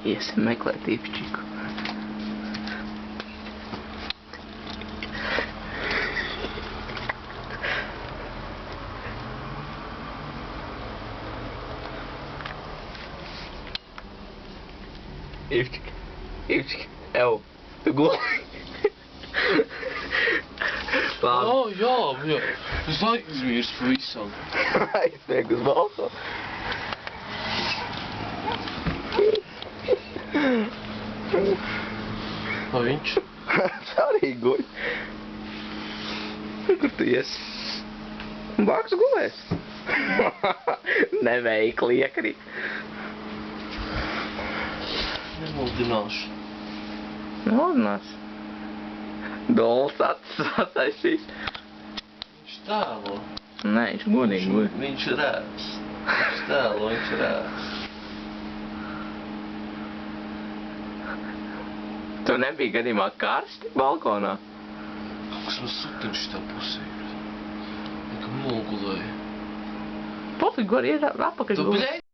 Iesim meklēt Ivčiku. Ivčika, evo, tu gulēji. Jā, es aizmirsu pavisam. Aizmieg uz balkonu. Vai viņš? Arī guļ. Kur tu ies? Blakus gulēs. Neveikli iekrīt. Nemodināšu. Nemodinās. Dols attaisīs. Viņš tēlo. Nē, viņš godīgi guļ. Viņš rēs. Viņš tēlo, viņš rēs. Tu nebija gadījumā karsti balkonā? Kaut kas no sutim šitā pusē ir. Nekam nogulēja. Pofīgi, var iet apakaļ gulēt.